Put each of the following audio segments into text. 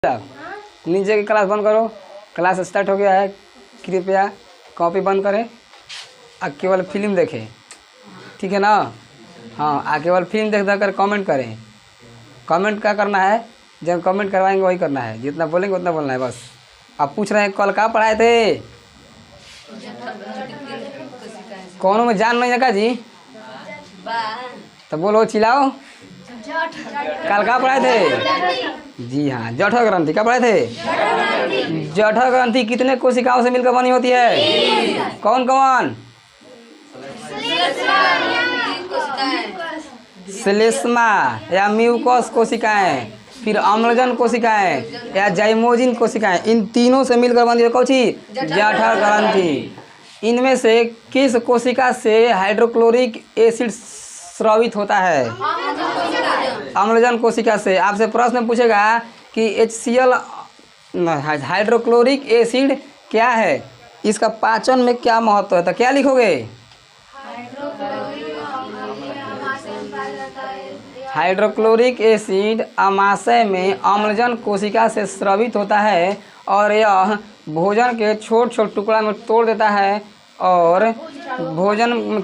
नीचे की क्लास बंद करो। क्लास स्टार्ट हो गया है। कृपया कॉपी बंद करें और केवल फिल्म देखें, ठीक है ना। हाँ, केवल फिल्म देख कर कमेंट करें। कमेंट क्या करना है, जब कमेंट करवाएंगे वही करना है, जितना बोलेंगे उतना बोलना है बस। आप पूछ रहे हैं कल क्या पढ़ाए थे, कौन में जान नहीं है का जी, तो बोलो चिल्लाओ। कल क्या पढ़ाए थे जी, हाँ जठर ग्रंथि क्या पढ़ाए थे। जठर ग्रंथि कितने कोशिकाओं से मिलकर बनी होती है, कौन कौन। श्लेष्मा या म्यूकस कोशिकाएं, फिर अम्लजन कोशिकाएं या जाइमोजिन कोशिकाएं, इन तीनों से मिलकर बनी है कौन सी, जठर ग्रंथि। इनमें से किस कोशिका से हाइड्रोक्लोरिक एसिड स्रावित होता है, अम्लजन कोशिका से। आपसे प्रश्न पूछेगा कि HCl हाइड्रोक्लोरिक एसिड क्या है, इसका पाचन में क्या महत्व है, तो क्या लिखोगे। हाइड्रोक्लोरिक एसिड अमाशय में अम्लजन कोशिका से स्रावित होता है और यह भोजन के छोटे छोटे टुकड़ा में तोड़ देता है और भोजन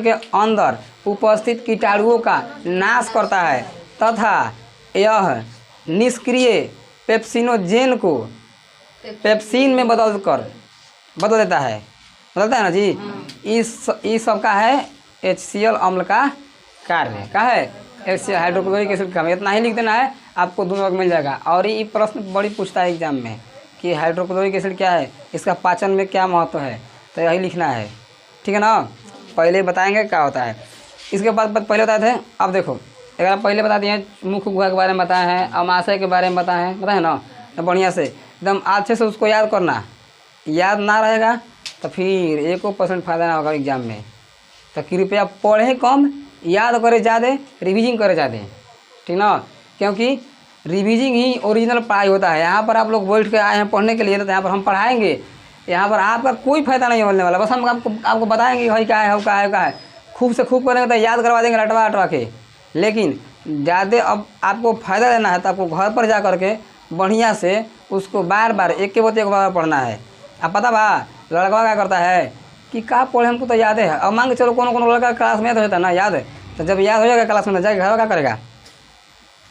के अंदर उपस्थित कीटाणुओं का नाश करता है तथा यह निष्क्रिय पेप्सिनोजेन को पेप्सिन में बदल देता है, बदलता है ना जी। इस सब का है HCl अम्ल का कार्य, क्या है HCl हाइड्रोक्लोरिक एसिड का। इतना ही लिख देना है, आपको दोनों मिल जाएगा। और ये प्रश्न बड़ी पूछता है एग्जाम में कि हाइड्रोक्लोरिक एसिड क्या है, इसका पाचन में क्या महत्व है, तो यही लिखना है, ठीक है ना। पहले बताएंगे क्या होता है, इसके बाद पहले बताए थे। अब देखो, अगर पहले बता दिए मुख्य गुहा के बारे में बताए हैं, अमाशय के बारे में बताए हैं, बताए ना, तो बढ़िया से एकदम अच्छे से उसको याद करना। याद ना रहेगा तो फिर 1% फायदा ना होगा एग्जाम में। तो कृपया पढ़े कम, याद करे ज़्यादा, रिविजिंग करे ज़्यादा, ठीक ना। क्योंकि रिविजिंग ही ओरिजिनल पढ़ाई होता है। यहाँ पर आप लोग बैठ के आए हैं पढ़ने के लिए, तो यहाँ पर हम पढ़ाएंगे, यहाँ पर आपका कोई फायदा नहीं होने वाला। बस हम आपको बताएंगे भाई क्या है, क्या है, क्या है। खूब से खूब करेंगे तो याद करवा देंगे रटवा के, लेकिन ज़्यादा अब आपको फ़ायदा लेना है तो आपको घर पर जा करके बढ़िया से उसको बार बार एक बार पढ़ना है। अब पता बा लड़का क्या करता है कि क्या पढ़े, हमको तो याद है। अब मान के चलो कोनो लड़का क्लास में याद होता है ना, याद है, तो जब याद हो जाएगा क्लास में जाएगा घर क्या करेगा,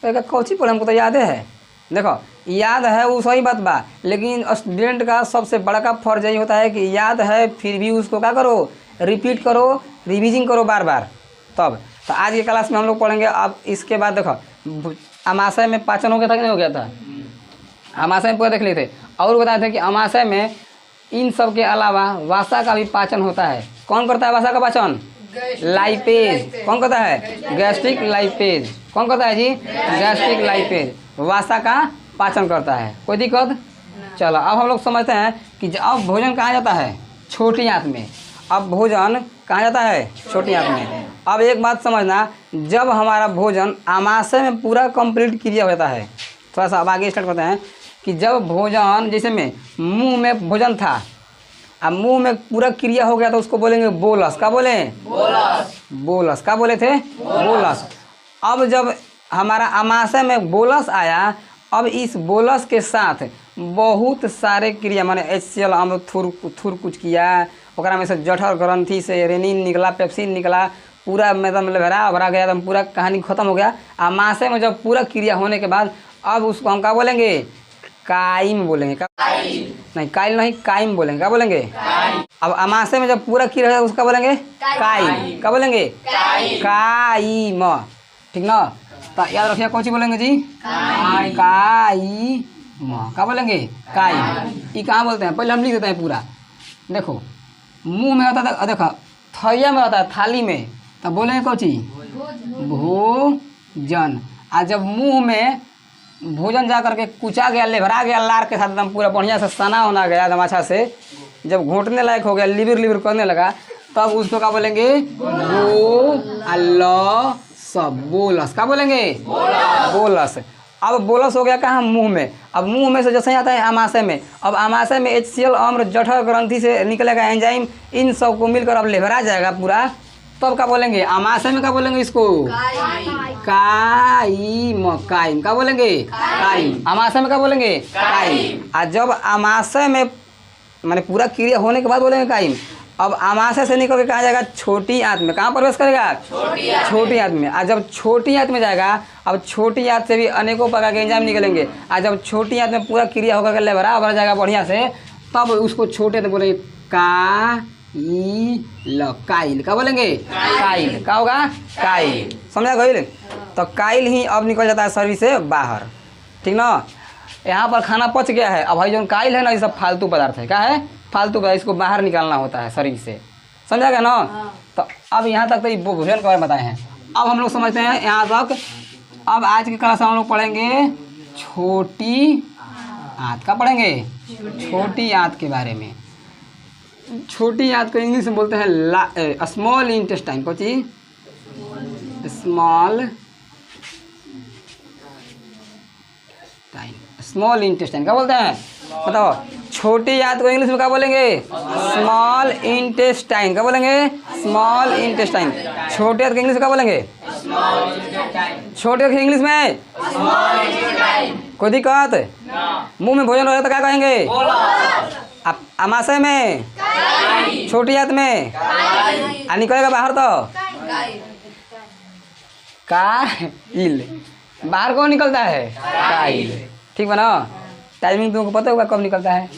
तो कौची पढ़े, हमको तो याद है। देखो याद है वो सही बात बा, लेकिन स्टूडेंट का सबसे बड़ा का फर्ज यही होता है कि याद है फिर भी उसको क्या करो, रिपीट करो, रिविजिंग करो बार बार। तब तो आज की क्लास में हम लोग पढ़ेंगे। अब इसके बाद देखो अमाशय में पाचन हो गया था कि नहीं हो गया था, अमाशय में पूरा देख लिए थे। और बताए थे कि अमाशय में इन सब के अलावा वसा का भी पाचन होता है। कौन करता है वसा का पाचन, लाइपेज। कौन करता है, गैस्ट्रिक लाइपेज। कौन करता है जी, गैस्ट्रिक लाइपेज वसा का पाचन करता है। कोई दिक्कत। चलो अब हम लोग समझते हैं कि अब भोजन कहाँ जाता है, छोटी आंत में। अब भोजन कहाँ जाता है, छोटी आंत में। अब एक बात समझना, जब हमारा भोजन अमाशय में पूरा कंप्लीट क्रिया होता है, थोड़ा सा अब आगे स्टार्ट करते हैं कि जब भोजन जैसे में मुंह में भोजन था, अब मुंह में पूरा क्रिया हो गया तो उसको बोलेंगे बोलस। क्या बोले, बोलस। क्या बोले थे, बोलस। अब जब हमारा अमाशय में बोलस आया, अब इस बोलस के साथ बहुत सारे क्रिया माने HCl अम्ल थुर कुछ किया, ओकरा में से जठर ग्रंथि से रेनिन निकला, पेप्सिन निकला, पूरा मतलब भरा गया, एकदम पूरा कहानी खत्म हो गया। अमाशय में जब पूरा क्रिया होने के बाद अब उसको हम क्या बोलेंगे, काइम बोलेंगे। नहीं काइल नहीं, काइम बोलेंगे। क्या बोलेंगे, अब अमाशय में जब पूरा क्रिया है उसका बोलेंगे काइम। क्या बोलेंगे, काइम, ठीक ना। तो याद रखिए कौन सी बोलेंगे जी, काइम। क्या बोलेंगे, काइम। ये कहाँ बोलते हैं, पहले हम लिख देते हैं पूरा। देखो मुंह में होता था, देखो थैया में होता है, थाली में, तो बोलेंगे कौन सी, भोजन। और जब मुंह में भोजन जा करके कुचा गया, लेभरा गया लार के साथ, एकदम पूरा बढ़िया से सना होना गया एकदम अच्छा से, जब घोटने लायक हो गया, लिवर करने लगा, तब उसको क्या बोलेंगे, बोलस। क्या बोलेंगे, बोलस। अब बोलस हो गया कहाँ, मुंह में। अब मुंह में से जैसे ही आता है अमाशय में, अब अमाशय में HCl अम्ल जठर ग्रंथि से निकलेगा एंजाइम, इन सब को मिलकर अब लेभरा जाएगा पूरा, तब क्या बोलेंगे? अमाशय में क्या बोलेंगे इसको? काइम। काइम क्या बोलेंगे? काइम। अमाशय में क्या बोलेंगे? काइम। और जब अमाशय में माने पूरा क्रिया होने के बाद बोलेंगे काइम। अब अमाशय से निकल के कहाँ जाएगा? छोटी आंत में। कहाँ प्रवेश करेगा? छोटी आंत में। और जब छोटी आंत में जाएगा, अब छोटी आंत से भी अनेकों प्रकार के एंजाइम निकलेंगे। और जब छोटी आंत में पूरा क्रिया होकर के बराबर जाएगा बढ़िया से, तब उसको छोटे से बोलेंगे काइल। क्या बोलेंगे? काइल। क्या होगा? काइल। समझा गई? तो काइल ही अब निकल जाता है शरीर से बाहर। ठीक ना? यहाँ पर खाना पच गया है, अब भाई जो काइल है ना, ये सब फालतू पदार्थ है। क्या है? फालतू पदार्थ। इसको बाहर निकालना होता है शरीर से। समझा गया ना? तो अब यहाँ तक तो ये भोजन के बारे में बताए हैं। अब हम लोग समझते हैं यहाँ तक। अब आज की क्लास में हम लोग पढ़ेंगे छोटी आंत। का पढ़ेंगे? छोटी आंत के बारे में। छोटी आंत को इंग्लिश में बोलते हैं स्मॉल इंटेस्टाइन। कौन चीज? Small intestine. क्या बोलते हैं? बताओ। छोटी आंत को इंग्लिश में क्या बोलेंगे? Small intestine. क्या बोलेंगे? Small intestine. छोटे आंत को इंग्लिश में क्या बोलेंगे? छोटे आंत को इंग्लिश में कोई दिक्कत? मुंह में भोजन हो रहा तो क्या कहेंगे? अमाशय में, छोटी आंत में, निकलेगा बाहर तो काइल। बाहर कौन निकलता है? काइल। ठीक बना? टाइमिंग तुमको पता होगा कब निकलता है?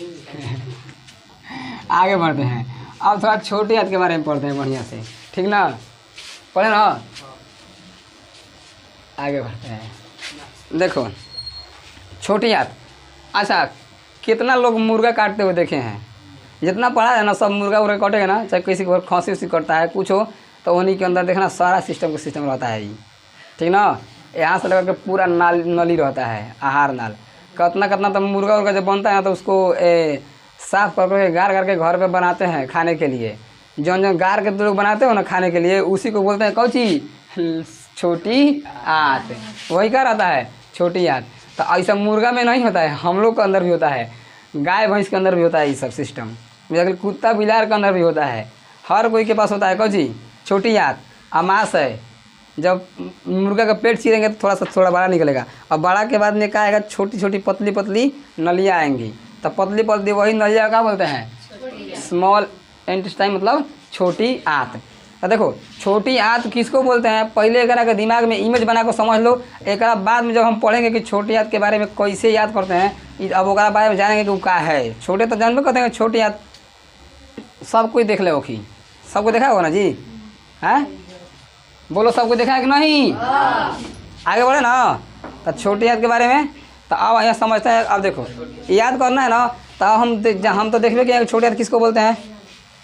आगे बढ़ते हैं। अब थोड़ा छोटी आंत के बारे में पढ़ते हैं बढ़िया से। ठीक ना? पढ़े ना? आगे बढ़ते हैं। देखो छोटी आंत। अच्छा, कितना लोग मुर्गा काटते हुए देखे हैं? जितना पढ़ा है ना, सब मुर्गा उर्गा काटेगा ना, चाहे किसी को खांसी उसी करता है कुछ हो, तो उन्हीं के अंदर देखना सारा सिस्टम रहता है। ठीक ना? यहाँ से लेकर के पूरा नली रहता है, आहार नाल। कितना कितना तो मुर्गा उर्गा जब बनता है ना, तो उसको साफ करके गार करके घर पे बनाते हैं खाने के लिए। जो गार के लोग बनाते हो ना खाने के लिए, उसी को बोलते हैं कौन सी? छोटी आंत। वही क्या रहता है? छोटी आंत। तो ऐसा मुर्गा में नहीं होता है, हम लोग के अंदर भी होता है, गाय भैंस के अंदर भी होता है ये सब सिस्टम। कुत्ता बिलार के अंदर भी होता है, हर कोई के पास होता है कौन सी? छोटी आंत। अमाशय। जब मुर्गा का पेट चीरेंगे तो थोड़ा बड़ा निकलेगा, और बड़ा के बाद में क्या आएगा? छोटी छोटी पतली पतली नलियाँ आएंगी। तो पतली पतली वही नलिया क्या बोलते हैं? स्मॉल इंटेस्टाइन, मतलब छोटी आंत। तो देखो छोटी आंत किसको बोलते हैं? पहले एक के दिमाग में इमेज बना कर समझ लो। एक बाद में जब हम पढ़ेंगे कि छोटी आंत के बारे में कैसे याद करते हैं, अब ओकरा बारे में जानेंगे कि वो क्या है। छोटे तो जानबे करते हैं छोटी आंत, सब कोई देख ले ओखी। सबको देखा होगा ना जी? हैं? बोलो सबको देखा है कि नहीं? आगे बढ़े ना। तो छोटी आंत के बारे में तो अब यहाँ समझते हैं। अब देखो याद करना है ना, तो हम तो देखबे कि छोटी आंत किसको बोलते हैं।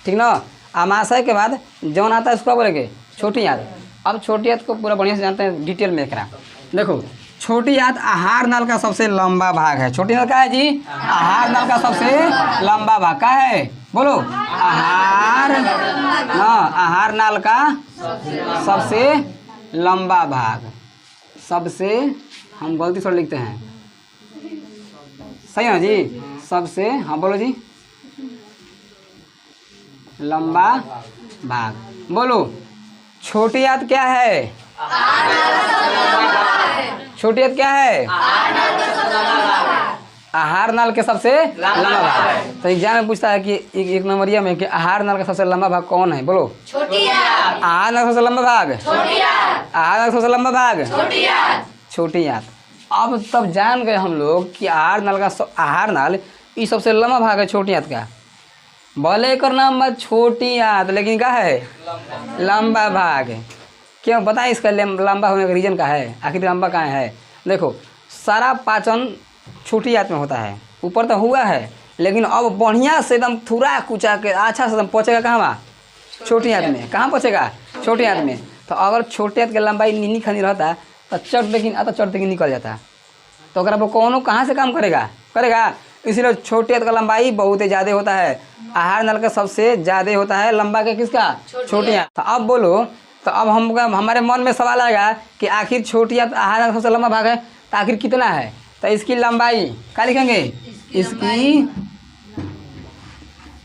ठीक ना? अमाशय के बाद जौन आता है उसको बोलेंगे छोटी आंत। अब छोटी आंत को पूरा बढ़िया से जानते हैं डिटेल में। देखो छोटी आंत आहार नाल का सबसे लंबा भाग है। छोटी आंत क्या है जी? आहार नाल का सबसे लंबा भाग क्या है? बोलो। आहार नाल का सबसे लंबा भाग। सबसे, हम गलती से लिखते हैं, सही है ना जी? सबसे, हाँ बोलो जी। लंबा भाग। बोलो छोटी आंत क्या है? छोटी आंत क्या है? आहार नाल के सबसे लंबा भाग। तो एग्जाम में पूछता है कि एक नंबरिया में कि आहार नाल का सबसे लंबा भाग कौन है? बोलो। छोटी आंत। आहार नाल का सबसे लंबा भाग? छोटी आंत। आहार नाल का सबसे लंबा भाग? छोटी आंत। छोटी आंत। अब तब जान गए हम लोग कि आहार नाल ये सबसे लंबा भाग है छोटी आंत का। भले एक नाम छोटी आंत, लेकिन क्या है? लंबा भाग। क्यों बताएं इसका लंबा होने का रीज़न क्या है? आखिर लंबा कहाँ है? देखो सारा पाचन छोटी आंत में होता है। ऊपर तो हुआ है, लेकिन अब बढ़िया से एकदम थुरा कुचा के अच्छा से एकदम पहुँचेगा कहाँ? छोटी आंत में। कहाँ पहुँचेगा? छोटी आंत में। तो अगर छोटी आंत की लंबाई नीनी खनी रहता तो चट देखिए निकल जाता। तो अगर वो कौन कहाँ से काम करेगा? इसीलिए छोटी आंत का लंबाई बहुत ही ज़्यादा होता है। आहार नल का सबसे ज़्यादा होता है लंबा के किसका? छोटी आंत। तो अब बोलो, तो अब हमारे मन में सवाल आएगा कि आखिर छोटी आंत आहार नल का सबसे लंबा भाग है, तो आखिर कितना है? तो इसकी लंबाई क्या लिखेंगे? इसकी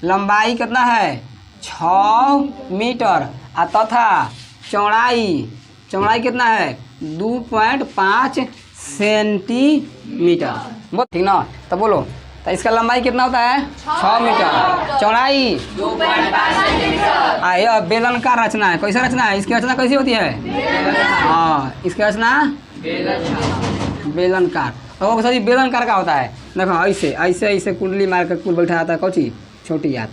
लंबाई कितना है? 6 मीटर। तथा चौड़ाई, चौड़ाई कितना है 2.5 सेंटीमीटर। बहुत ठीक ना। तो बोलो, तो इसका लंबाई कितना होता है 6 मीटर, चौड़ाई 2.5 सेंटीमीटर। यह बेलन का रचना है। कैसा रचना है, इसकी रचना कैसी होती है? हाँ, इसकी रचना बेलनकार। और सर बेलनकार का होता है, देखो ऐसे ऐसे ऐसे कुंडली मार कर कुल बैठा आता है कौची छोटी हाथ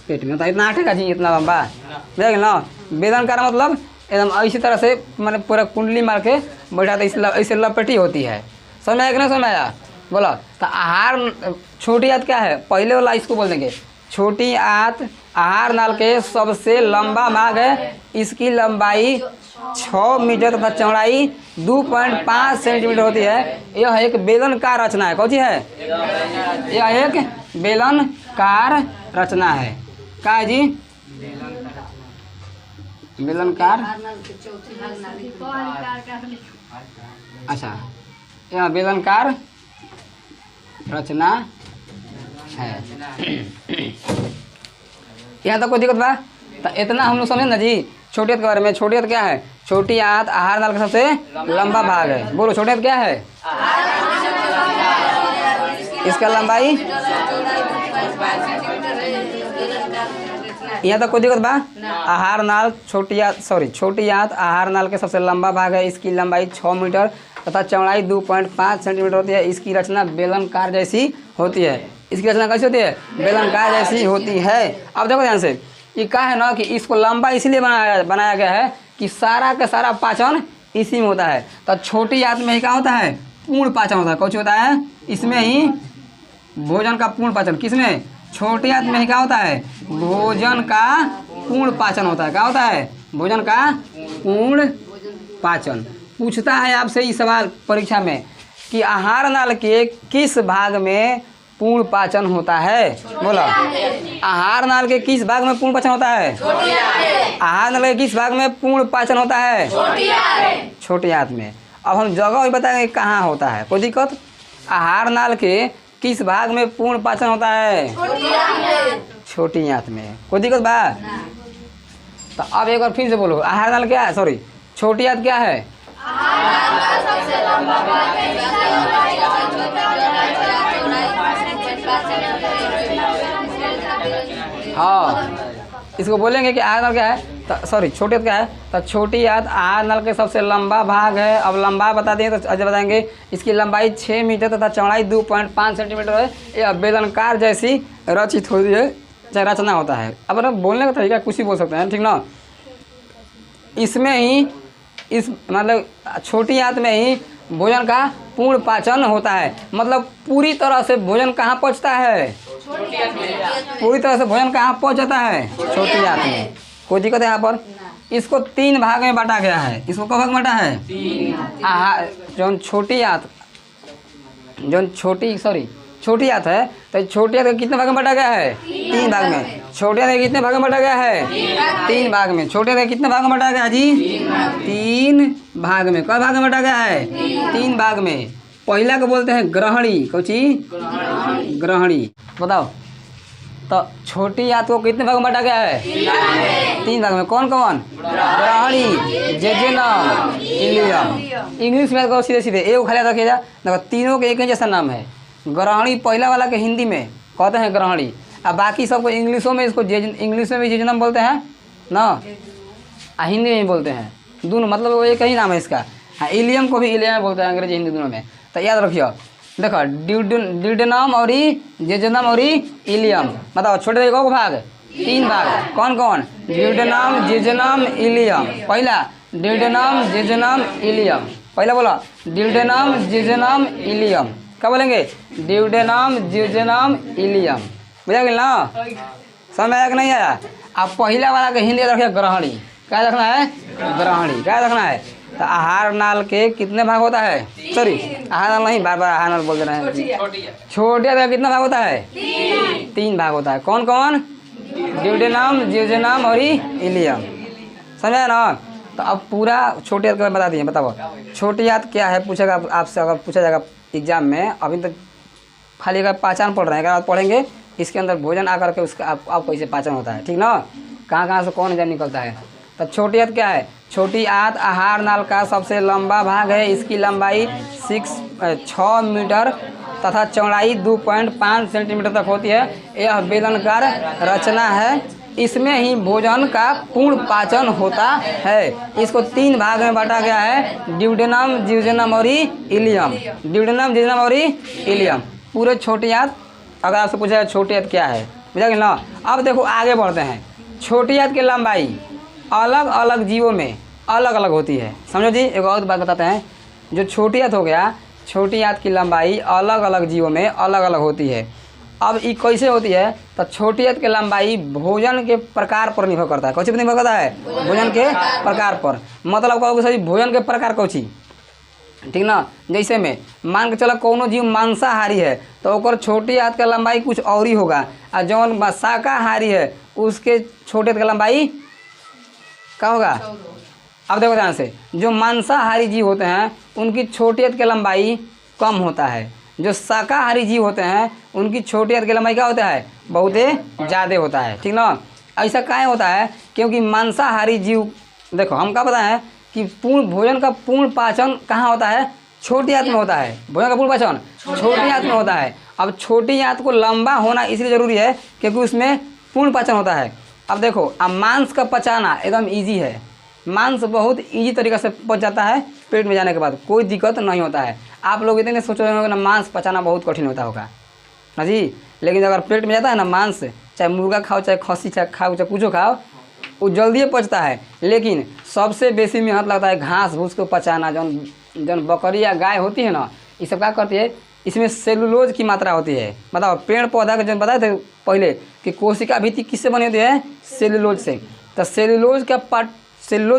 पेट में, तो इतना अटेगा जी इतना लंबा, देख ना। बेलनकार मतलब एकदम इसी तरह से मैंने पूरा कुंडली मार के बैठा था, ऐसे लपेटी होती है। समझ आया कि नहीं समझ आया? बोला। तो आहार छोटी आंत क्या है, पहले वाला इसको बोल देंगे। छोटी आंत आहार नाल के सबसे लंबा भाग है, इसकी लंबाई 6 मीटर तथा चौड़ाई 2.5 सेंटीमीटर होती है। यह एक बेलनकार रचना है। कौन सी है? यह एक बेलनकार रचना है। का है जी? बेलनकार। अच्छा, यह बेलनकार रचना है। यहाँ तक कोई दिक्कत बा? तो इतना हम लोग समझे ना जी छोटी आंत के बारे में। छोटी आंत क्या है? छोटी आंत आहार नाल का सबसे लंबा भाग है। बोलो, छोटी आंत क्या है? इसका लंबाई, यहाँ तक कोई दिक्कत बा? आहार नाल छोटी आंत आहार नाल के सबसे लंबा भाग है, इसकी लंबाई 6 मीटर तथा चौड़ाई 2.5 सेंटीमीटर होती है। इसकी रचना बेलनकार जैसी होती है। इसकी रचना कैसी होती है? बेलनकार जैसी होती है। अब देखो ध्यान से, ये क्या है ना कि इसको लंबा इसीलिए बनाया गया है कि सारा का सारा पाचन इसी में होता है। तो छोटी आंत में ही क्या होता है? पूर्ण पाचन होता है। कौन होता है? इसमें ही भोजन का पूर्ण पाचन। किसमें? छोटी आंत में ही क्या होता है? भोजन का पूर्ण पाचन होता है। क्या होता है? भोजन का पूर्ण पाचन। पूछता है आपसे ये सवाल परीक्षा में कि आहार नाल के किस भाग में पूर्ण पाचन होता है? बोला, आहार नाल के किस भाग में पूर्ण पाचन होता है? आहार नाल के किस भाग में पूर्ण पाचन होता है? छोटी आंत में। अब हम जगह भी बताएंगे कहाँ होता है, कोई दिक्कत? आहार नाल के किस भाग में पूर्ण पाचन होता है? छोटी आंत में। कोई दिक्कत बा? तो अब एक बार फिर से बोलो, आहार नाल क्या है, सॉरी छोटी आंत क्या है? हाँ, इसको बोलेंगे कि आहार नल क्या है, तो सॉरी छोटी आंत क्या है? तो छोटी आंत आहार नल के सबसे लंबा भाग है। अब लंबा बता दें तो अच्छा बताएंगे, इसकी लंबाई 6 मीटर तथा चौड़ाई 2.5 सेंटीमीटर है। यह बेलनकार जैसी रचित होती है, चाहे रचना होता है। अब ना बोलने का तरीका कुछ ही बोल सकते हैं, ठीक ना। इसमें ही इस मतलब छोटी आंत में ही भोजन का पूर्ण पाचन होता है। मतलब पूरी तरह से भोजन कहाँ पहुँचता है? पूरी तरह से भोजन कहाँ पहुँच जाता है? छोटी आंत में। कोई दिक्कत है यहाँ पर? इसको 3 भाग में बांटा गया है। इसको कब भाग में बांटा है? आहार जो छोटी आंत, जो छोटी आंत है, तो छोटी आंत कितने भाग में बांटा गया है? 3 भाग में। छोटे आंत कितने भाग में बांटा गया है? 3 भाग में। छोटे आंत कितने भाग में बांटा गया जी? 3 भाग में। कई भाग में बांटा गया है? 3 भाग में। पहला को बोलते हैं ग्रहणी। कौची? ग्रहणी। बताओ, तो छोटी आंत को कितने भाग में बांटा गया है? 3 भाग में। कौन कौन? ग्रहणी, जेजुनम, इलियम। इंग्लिश में कहो सीधे सीधे, एक खाली रखिए जा, देखो तीनों के एक ही जैसा नाम है। ग्रहणी पहला वाला के हिंदी में कहते हैं ग्रहणी, अब बाकी सबको इंग्लिशों में इसको इंग्लिश में भी जेजुनम बोलते हैं ना, हिंदी में भी बोलते हैं। दोनों मतलब वो एक ही नाम है इसका। हाँ, इलियम को भी इलियम बोलते हैं, अंग्रेजी हिंदी दोनों में। तो याद रखियो, देखो ड्यूडेनम और जेजुनम और इलियम। बताओ छोटे को भाग? 3 भाग। कौन कौन? Duodenum, jejunum, ileum. पहला ड्यूडेनम, जेजुनम, इलियम। पहला बोला ड्यूडेनम, जेजुनम, इलियम। क्या बोलेंगे? Duodenum, jejunum, ileum. बुझा गया ना? समझ आया कि नहीं आया? अब पहला वाला के हिंदी रखिए ग्रहणी। क्या रखना है? ग्रहणी। क्या रखना है? तो आहार नाल के कितने भाग होता है? सॉरी, आहार नाल नहीं, बार बार आहार नाल बोल देना है। छोटे का कितना भाग होता है? 3 भाग होता है। कौन कौन? ड्यूडेनम, जेजुनम और इलियम। समझा ना? तो अब पूरा छोटी आंत के बारे में बता दिए। बताओ छोटी आंत क्या है, पूछेगा आपसे, अगर पूछा जाएगा एग्जाम में। अभी तक खाली अगर पहचान पढ़ रहे हैं, अगर आप पढ़ेंगे इसके अंदर भोजन आकर के उसका आप कैसे पाचन होता है, ठीक ना? कहाँ कहाँ से कौन एग्जाम निकलता है। तो छोटी आंत क्या है? छोटी आंत आहार नाल का सबसे लंबा भाग है। इसकी लंबाई 6 मीटर तथा चौड़ाई 2.5 सेंटीमीटर तक होती है। यह बेलनाकार रचना है। इसमें ही भोजन का पूर्ण पाचन होता है। इसको 3 भाग में बांटा गया है, ड्यूडेनम, जियोजेनम और इलियम। ड्यूडेनम, जियोजेनम और इलियम पूरे छोटी आंत। अगर आपसे पूछा है छोटी आंत क्या है, बुझा ना। अब देखो आगे बढ़ते हैं। छोटी आंत की लंबाई अलग अलग जीवों में अलग अलग होती है। समझो जी, एक और बात बताते हैं। जो छोटी आंत हो गया, छोटी आंत की लंबाई अलग अलग जीवों में अलग अलग होती है। अब ये कैसे होती है? तो छोटी आंत की लंबाई भोजन के प्रकार पर निर्भर करता है। कौन सी पर निर्भर करता है? भोजन के प्रकार पर। मतलब कहोगे सर भोजन के प्रकार कौन सी, ठीक ना। जैसे में मान के चलो कोनो जीव मांसाहारी है तो ओकर छोटी आंत का लंबाई कुछ और ही होगा, और जौन शाकाहारी है उसके छोटे आंत का लंबाई क्या होगा? अब देखो ध्यान से, जो मांसाहारी जीव होते हैं उनकी छोटी आंत की लंबाई कम होता है। जो शाकाहारी जीव होते हैं उनकी छोटी आंत की लंबाई क्या होता है? बहुत ज़्यादा होता है, ठीक ना। ऐसा काहे होता है? क्योंकि मांसाहारी जीव, देखो हम क्या बताएं कि पूर्ण भोजन का पूर्ण पाचन कहाँ होता है? छोटी आंत में होता है। भोजन का पूर्ण पाचन छोटी आंत में होता है। अब छोटी आंत को लंबा होना इसलिए ज़रूरी है क्योंकि उसमें पूर्ण पाचन होता है। अब देखो, अब मांस का पचाना एकदम ईजी है। मांस बहुत ईजी तरीक़े से पच जाता है पेट में जाने के बाद, कोई दिक्कत नहीं होता है। आप लोग इतने सोच रहे होंगे ना मांस पचाना बहुत कठिन होता होगा ना जी, लेकिन अगर पेट में जाता है ना मांस, चाहे मुर्गा खाओ, चाहे खस्सी चाहे खाओ, चाहे कुछ खाओ, वो जल्दी पचता है। लेकिन सबसे बेसी मेहनत लगता है घास भूस को पचाना। जौन बकरी या गाय होती है ना, ये सब क्या करती है? इसमें सेलुलोज की मात्रा होती है। बताओ, पेड़ पौधा के जो बताए थे पहले कि कोशिका भित्ति किससे बनी होती है? सेलुलोज से। तो सेलुलोज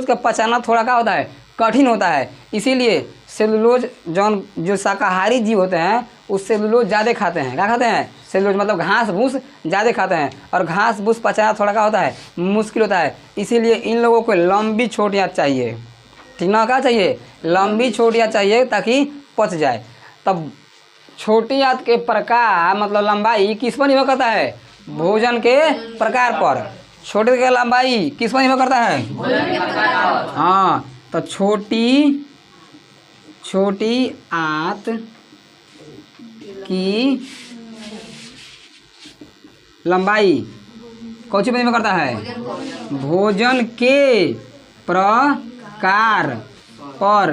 का पचाना थोड़ा क्या होता है? कठिन होता है। इसीलिए सेलुलोज जो शाकाहारी जीव होते हैं उस सेलुलोज ज़्यादा खाते हैं। क्या खाते हैं? सेलुलोज मतलब घास भूस ज़्यादा खाते हैं, और घास भूस पचाना थोड़ा क्या होता है? मुश्किल होता है। इसीलिए इन लोगों को लंबी छोटी आंत चाहिए, ठीक ना। क्या चाहिए? लंबी छोटी आंत चाहिए ताकि पच जाए। तब छोटी आंत के प्रकार मतलब लंबाई किस पर निर्भर करता है? भोजन के प्रकार पर। छोटे की लंबाई किस पर निर्भर करता है? हाँ, तो छोटी आंत की लंबाई कौन सी पर निर्भर करता है? भोजन के प्रकार पर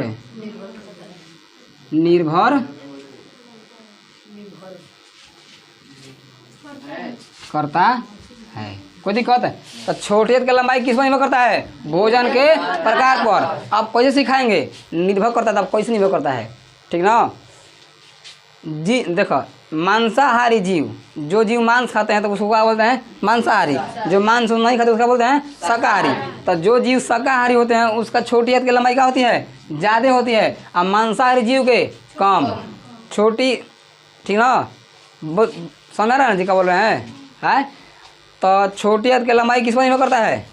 निर्भर करता है। कोई दिक्कत है? तो छोटी आंत की लंबाई किस पर निर्भर करता है? भोजन के प्रकार पर। आप कैसे सिखाएंगे? निर्भर करता है, तब कैसे निर्भर करता है, ठीक ना जी। देखो, मांसाहारी जीव, जो जीव मांस खाते हैं तो उसको क्या बोलते हैं? मांसाहारी। जो मांस नहीं खाते उसका बोलते हैं शाकाहारी। तो जो जीव शाकाहारी होते हैं उसका छोटी आंत की लंबाई क्या होती है? ज़्यादा होती है, और मांसाहारी जीव के कम छोटी, ठीक ना। समझ रहे हैं जी क्या बोल रहे हैं? तो छोटी आंत की लंबाई किस पर निर्भर करता है?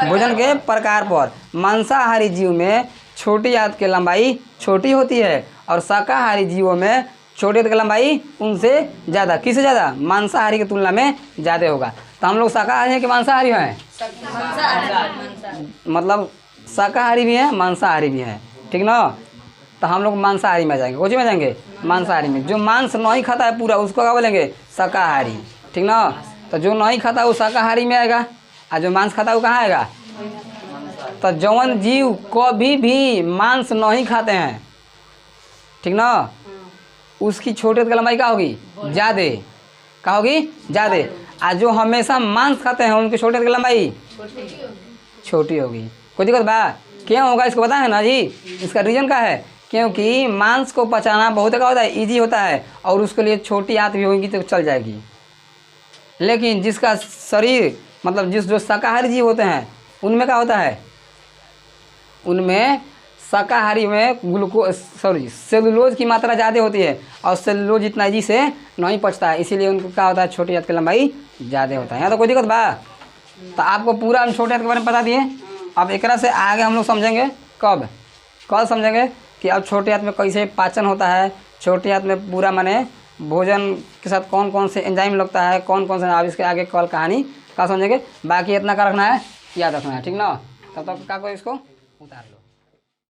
भोजन के प्रकार पर। मांसाहारी जीव में छोटी आंत की लंबाई छोटी होती है, और शाकाहारी जीवों में छोटी आंत की लंबाई उनसे ज़्यादा। किससे ज़्यादा? मांसाहारी की तुलना में ज़्यादा होगा। तो हम लोग शाकाहारी हैं कि मांसाहारी हैं? मतलब शाकाहारी भी हैं, मांसाहारी भी हैं, ठीक ना। तो हम लोग मांसाहारी में जाएंगे। कौन सी में जाएंगे? मांसाहारी में। जो मांस नहीं खाता है पूरा उसको क्या बोलेंगे? शाकाहारी, ठीक ना। तो जो नहीं खाता वो शाकाहारी में आएगा, और जो मांस खाता है वो कहाँ आएगा? तो जौन जीव कभी भी मांस नहीं खाते हैं, ठीक ना, उसकी छोटी आंत की लंबाई क्या होगी? ज़्यादा। क्या होगी? ज़्यादा। और जो हमेशा मांस खाते हैं उनकी छोटी आंत की लंबाई छोटी होगी। कोई दिक्कत बा? क्यों होगा इसको पता है ना जी? इसका रीज़न क्या है? क्योंकि मांस को पचाना बहुत क्या होता है? ईजी होता है, और उसके लिए छोटी आंत भी होगी तो चल जाएगी। लेकिन जिसका शरीर मतलब जो शाकाहारी जीव होते हैं उनमें क्या होता है? उनमें शाकाहारी में सेलुलोज की मात्रा ज़्यादा होती है, और सेलुलोज इतना ईजी से नहीं पचता है। इसीलिए उनको क्या होता है? छोटी आंत की लंबाई ज़्यादा होता है। यहाँ तो कोई दिक्कत बा? तो आपको पूरा हम छोटे आंत के बारे में बता दिए। अब एक से आगे हम लोग समझेंगे। कल समझेंगे कि अब छोटे आंत में कैसे पाचन होता है। छोटी आंत में पूरा माने भोजन के साथ कौन कौन से एंजाइम लगता है, कौन कौन से। अब इसके आगे कल कहानी का समझेंगे। बाकी इतना का रखना है याद रखना है, ठीक ना। तब तक क्या करो, इसको उतार लो।